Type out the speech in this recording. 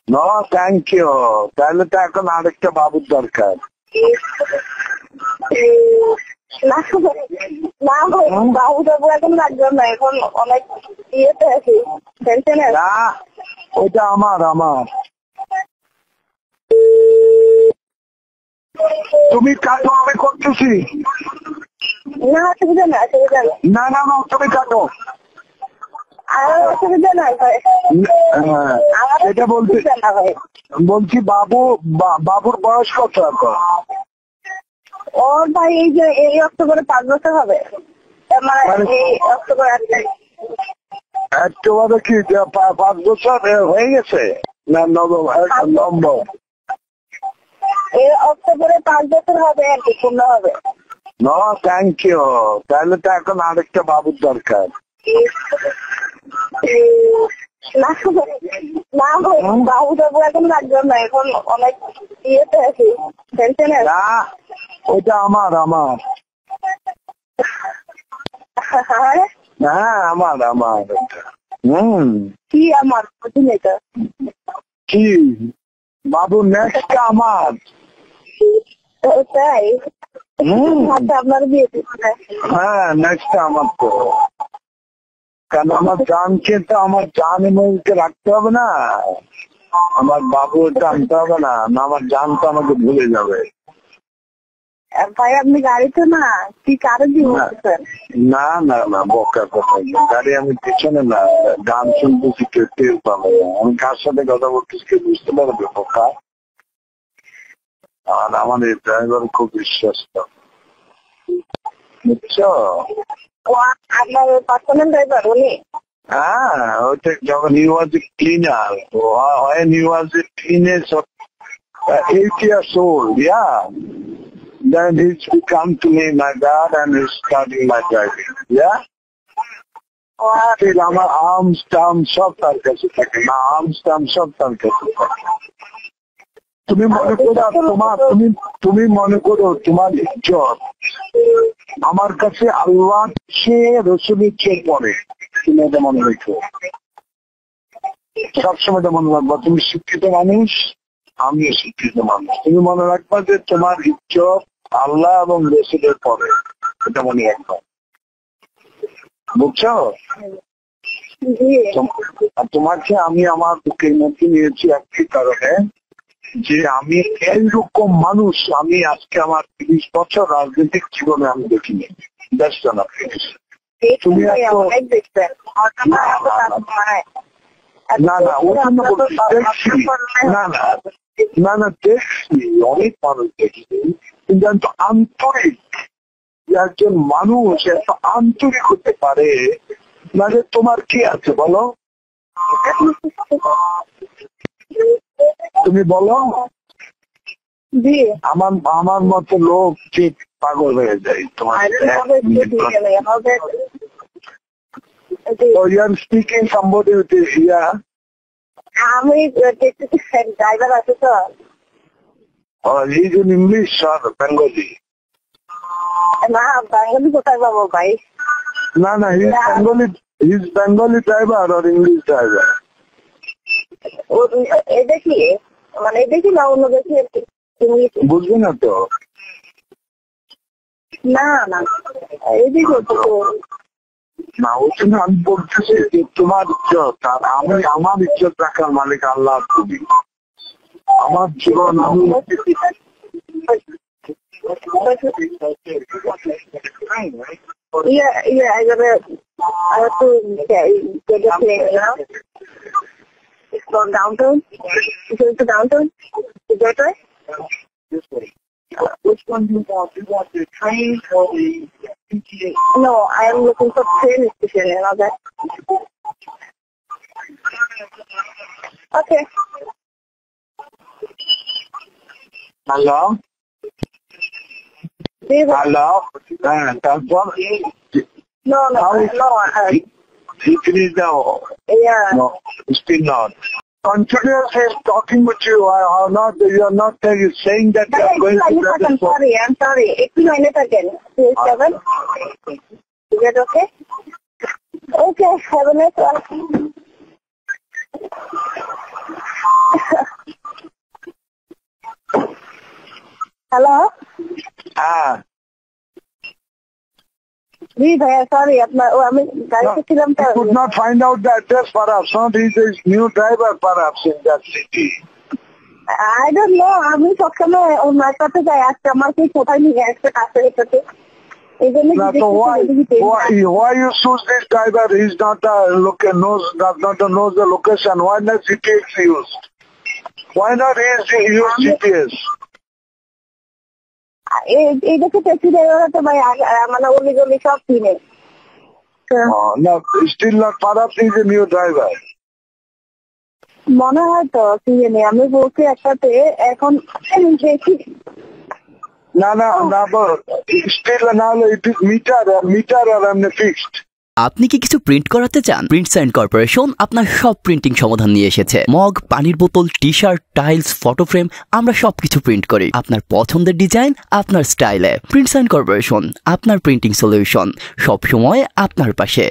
No thank you. তাহলে তো এখন আরেকটা বাবুর দরকার। না না ভাই, বাবু টাবু এখন লাগবে না, এখন অনেক ইয়েতে আছি, টেনশনে আছি। না ওইটা আমার। তুমি কাটো, আমি করতেছি। না অসুবিধা না, অসুবিধা না, না না না, তুমি কাটো। আর অসুবিধা নাই ভাই, আমার এটা বলতে অসুবিধা না ভাই। বলছি বাবুর বয়স কত এখন? ওর ভাই এই যে এই অক্টোবরে 5 বছর হবে, মানে এই অক্টোবর 8 তারিখ। একেবারে কি 5 বছর হয়ে গেছে না নভেম্বর? এই অক্টোবরে 5 বছর হবে আর কি, পূর্ণ হবে। No thank you. তাহলে তো এখন আরেকটা বাবুর দরকার। না না ভাই, বাবু টাবু এখন লাগবে না, এখন অনেক ইয়েতে আছি, টেনশনে আছি। না ওইটা আমার। হ্যাঁ আমার ওটা। কি আমার বুঝলি তো? কি বাবু নেক্সট আমার? তাই আচ্ছা, আপনার বিয়ে দিচ্ছে? হ্যাঁ নেক্সট আমার তো, কারণ আমার জানকে তো আমার জান এমনকে রাখতে হবে না, আমার বাবু জানতে হবে না, আমার জান তো আমাকে ভুলে যাবে। ভাই আপনি গাড়িতে না, কি কারো দিয়ে বলতেছেন? না না না, বকার কথা। গাড়ি আমি পিছনে না, গান শুনতেছি, কেউ টের পাবে না আমি কার সাথে কথা বলতেছি, কেউ বুঝতে পারবে বোকা। আর আমার এই ড্রাইভার খুব বিশ্বস্ত, বুঝছো? ও আপনার পার্সোনাল ড্রাইভার উনি? হ্যাঁ, ওইটা যখন he was a cleaner, when he was a teenager, 8 years old, yeah. Then he's come to me, my dad, and he's starting my driving, yeah. আমার আর্মস টার্ম সব তার কাছে থাকে, না আর্মস টার্ম সব তার কাছে থাকে। তুমি মনে করো তুমি মনে করো তোমার ইজ্জত আমার কাছে আল্লাহ চেয়ে রসুলের চেয়ে পড়ে, তুমি এটা মনে রেখো, সবসময় এটা মনে রাখবা। তুমি শিক্ষিত মানুষ, আমিও শিক্ষিত মানুষ, তুমি মনে রাখবা যে তোমার ইজ্জত আল্লাহ এবং রসুলের পরে, এটা মনে রাখবা, বুঝছো? আর তোমাকে আমি আমার বুকের মধ্যে নিয়েছি একটি কারণে, যে আমি এইরকম মানুষ আমি আজকে আমার 30 বছর রাজনৈতিক জীবনে আমি দেখিনি। দেখছো না তুমি? না না ও জন্য দেখছি, না না দেখছি, অনেক মানুষ দেখছি, কিন্তু এত আন্তরিক, একজন মানুষ এত আন্তরিক হতে পারে না, যে তোমার কি আছে বলো, তুমি বলো। আমার মতো লোক ঠিক পাগল হয়ে যায় তোমার। স্পিকিং সম্বন্ধে আমি ড্রাইভার আছে তো। He's in English or Bengali? না বেঙ্গলি কোথায় পাবো ভাই? না না, he's Bengali driver or English driver? এ দেখি, মানে দেখি না অন্য দেখি, বুঝবে না তো। না না এই দেখো তো না, ওই জন্য আমি বলতেছি যে তোমার ইজ্জত আর আমার ইজ্জত রাখার মালিক আল্লাহ। তুমি আমার জীবন আমি I have to get the plane now. It's from downtown. It's going to downtown. Is that right? This way. Which one do you want? Do you want the train or the PTA? No, I am looking for train station and all that. Okay. Hello? Hello? তারপর No. he finished now. Yeah. No, still not. Continuously talking with you, you are not saying that you are going to... I'm sorry. 1 minute again. 7. Is that okay? Okay, have a nice one. Hello হ্যাঁ জি ভাইয়া sorry আপনার আমি গাড়িতে ছিলাম তো could not find out the address perhaps, not he's a new driver perhaps in that city. I don't know আমি সবসময় ওনার কাছে যাই আজকে আমার কি কোথায় নিয়ে একটা কাছে এটাতে এই জন্য Now, so why you choose this driver? He's not does not knows the location. Why not GPS used? Why not use GPS? এইটাকে ট্যাক্সি ড্রাইভার তো ভাই মানে অলি গলি সব কিনে No, still not. Perhaps he's a new driver. মনে হয় তো কি জানি আমি বলছি একটাতে এখন দেখি No, but still now it is meter or fixed. আপনি কি কিছু প্রিন্ট করাতে চান? প্রিন্টস এন্ড কর্পোরেশন আপনার সব প্রিন্টিং সমাধান নিয়ে এসেছে। মগ, পানির বোতল, টি-শার্ট, টাইলস, ফটো ফ্রেম, আমরা সবকিছু প্রিন্ট করি আপনার পছন্দের ডিজাইন, আপনার স্টাইলে। প্রিন্টস এন্ড কর্পোরেশন, আপনার প্রিন্টিং সলিউশন, সব সময় আপনার পাশে।